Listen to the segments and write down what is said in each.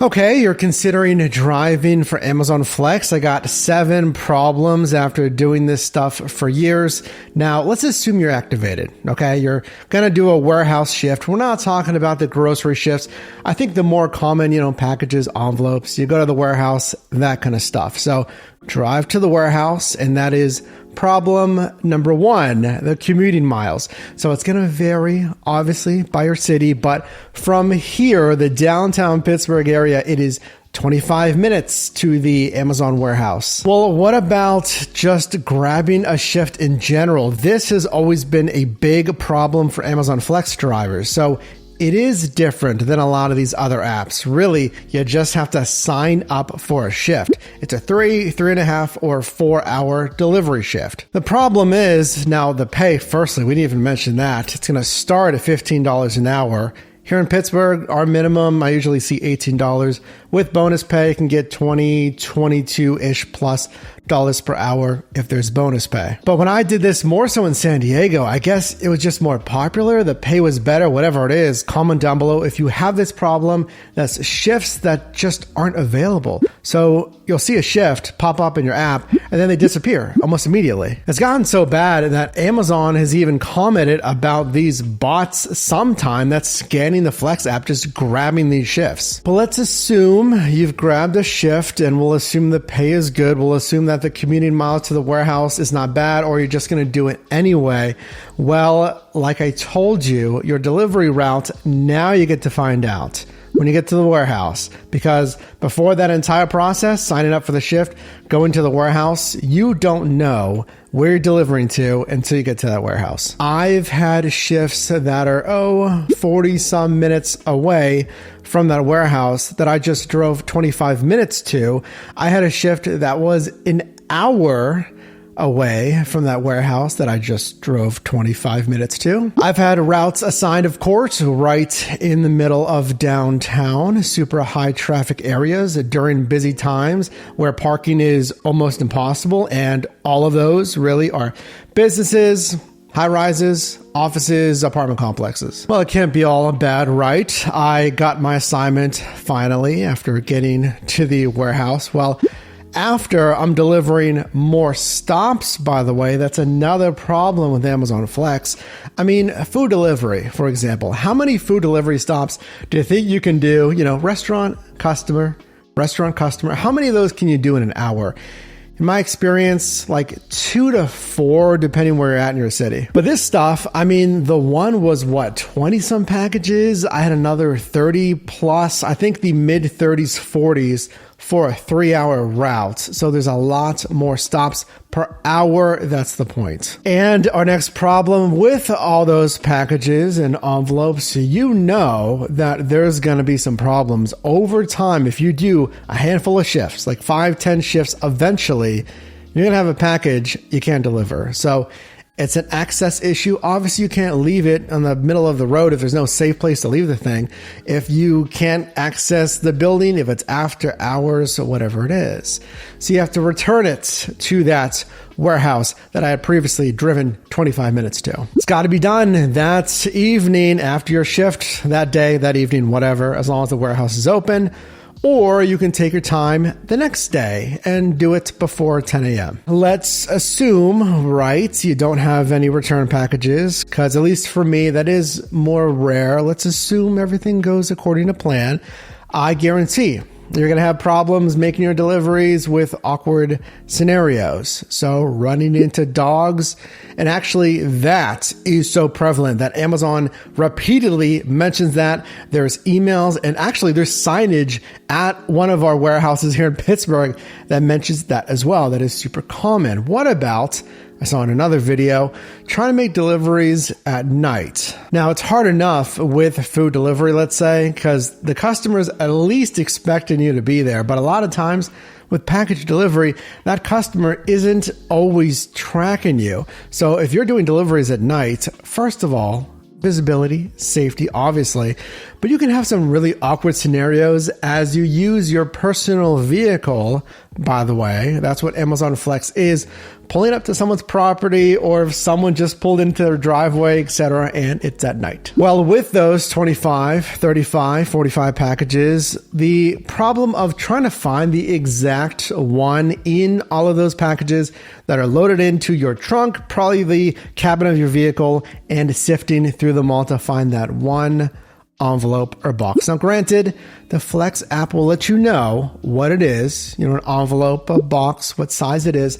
Okay, you're considering driving for Amazon Flex. I got 7 problems after doing this stuff for years. Now, let's assume you're activated, okay? You're gonna do a warehouse shift. We're not talking about the grocery shifts. I think the more common, packages, envelopes, you go to the warehouse, that kind of stuff. So drive to the warehouse, and that is problem number 1, the commuting miles. So it's going to vary, obviously, by your city, but from here, the downtown Pittsburgh area, it is 25 minutes to the Amazon warehouse. Well, what about just grabbing a shift in general? This has always been a big problem for Amazon Flex drivers. So it is different than a lot of these other apps. Really, you just have to sign up for a shift. It's a 3.5, or 4-hour delivery shift. The problem is now the pay. Firstly, we didn't even mention that. It's going to start at $15 an hour. Here in Pittsburgh, our minimum, I usually see $18. With bonus pay, you can get 20, 22-ish plus dollars per hour if there's bonus pay. But when I did this more so in San Diego, I guess it was just more popular. The pay was better, whatever it is. Comment down below if you have this problem. That's shifts that just aren't available. So you'll see a shift pop up in your app and then they disappear almost immediately. It's gotten so bad that Amazon has even commented about these bots sometime that's scanning the Flex app, just grabbing these shifts. But let's assume you've grabbed a shift, and we'll assume the pay is good. We'll assume that the commuting miles to the warehouse is not bad, or you're just going to do it anyway. Well, like I told you, your delivery route, now you get to find out when you get to the warehouse, because before that entire process, signing up for the shift, going to the warehouse, you don't know where you're delivering to until you get to that warehouse. I've had shifts that are 40 some minutes away from that warehouse that I just drove 25 minutes to. I had a shift that was an hour away from that warehouse that I just drove 25 minutes to. I've had routes assigned, of course, right in the middle of downtown, super high traffic areas during busy times where parking is almost impossible. And all of those really are businesses, high rises, offices, apartment complexes. Well, it can't be all bad, right? I got my assignment finally after getting to the warehouse. Well, after I'm delivering more stops, by the way, that's another problem with Amazon Flex. I mean, food delivery, for example. How many food delivery stops do you think you can do? Restaurant, customer. How many of those can you do in an hour? In my experience, like 2 to 4, depending where you're at in your city. But this stuff, I mean, the one was 20 some packages. I had another 30 plus, I think the mid 30s, 40s for a 3-hour route. So there's a lot more stops per hour. That's the point. And our next problem with all those packages and envelopes, you know that there's going to be some problems over time. If you do a handful of shifts, like 5-10 shifts, eventually you're going to have a package you can't deliver. So it's an access issue. Obviously, you can't leave it on the middle of the road if there's no safe place to leave the thing. If you can't access the building, if it's after hours or whatever it is. So you have to return it to that warehouse that I had previously driven 25 minutes to. It's got to be done that evening after your shift, that day, that evening, whatever, as long as the warehouse is open. Or you can take your time the next day and do it before 10 a.m. Let's assume, right, you don't have any return packages, because at least for me, that is more rare. Let's assume everything goes according to plan. I guarantee you're going to have problems making your deliveries with awkward scenarios. So running into dogs, and actually that is so prevalent that Amazon repeatedly mentions that. There's emails, and actually there's signage at one of our warehouses here in Pittsburgh that mentions that as well. That is super common. What about, I saw in another video, trying to make deliveries at night? Now, it's hard enough with food delivery, let's say, because the customer's at least expecting you to be there. But a lot of times with package delivery, that customer isn't always tracking you. So if you're doing deliveries at night, first of all, visibility, safety, obviously, but you can have some really awkward scenarios as you use your personal vehicle by the way. That's what Amazon Flex is. Pulling up to someone's property, or if someone just pulled into their driveway, etc., and it's at night. Well, with those 25, 35, 45 packages, the problem of trying to find the exact one in all of those packages that are loaded into your trunk, probably the cabin of your vehicle, and sifting through them all to find that one envelope or box. Now, granted, the Flex app will let you know what it is, an envelope, a box, what size it is.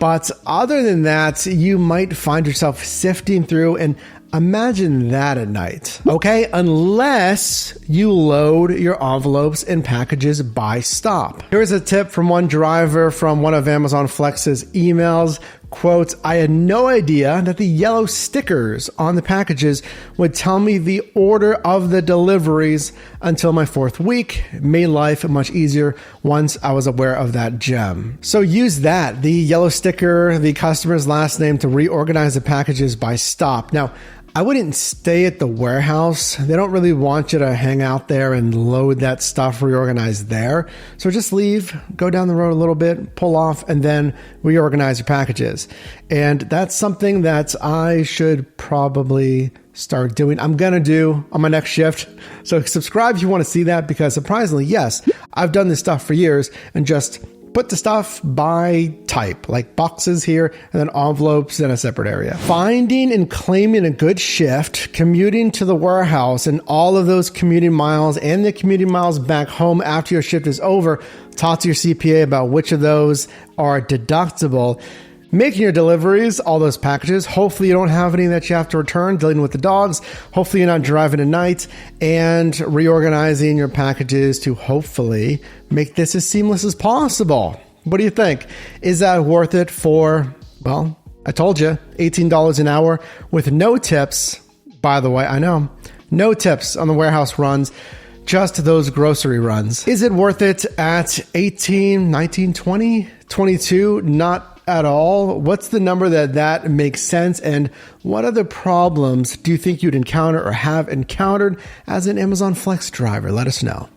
But other than that, you might find yourself sifting through, and imagine that at night, okay? Unless you load your envelopes and packages by stop. Here's a tip from one driver from one of Amazon Flex's emails. Quote, I had no idea that the yellow stickers on the packages would tell me the order of the deliveries until my 4th week. It made life much easier once I was aware of that gem. So use that, the yellow sticker, the customer's last name, to reorganize the packages by stop. Now, I wouldn't stay at the warehouse. They don't really want you to hang out there and load that stuff, reorganize there. So just leave, go down the road a little bit, pull off, and then reorganize your packages. And that's something that I should probably start doing. I'm going to do on my next shift. So subscribe if you want to see that, because surprisingly, yes, I've done this stuff for years and just put the stuff by type, like boxes here and then envelopes in a separate area. Finding and claiming a good shift, commuting to the warehouse, and all of those commuting miles and the commuting miles back home after your shift is over. Talk to your CPA about which of those are deductible. Making your deliveries, all those packages. Hopefully you don't have any that you have to return, dealing with the dogs. Hopefully you're not driving at night, and reorganizing your packages to hopefully make this as seamless as possible. What do you think? Is that worth it for, well, I told you, $18 an hour with no tips. By the way, I know, no tips on the warehouse runs, just those grocery runs. Is it worth it at 18, 19, 20, 22? Not at all. What's the number that makes sense? And what other problems do you think you'd encounter or have encountered as an Amazon Flex driver? Let us know.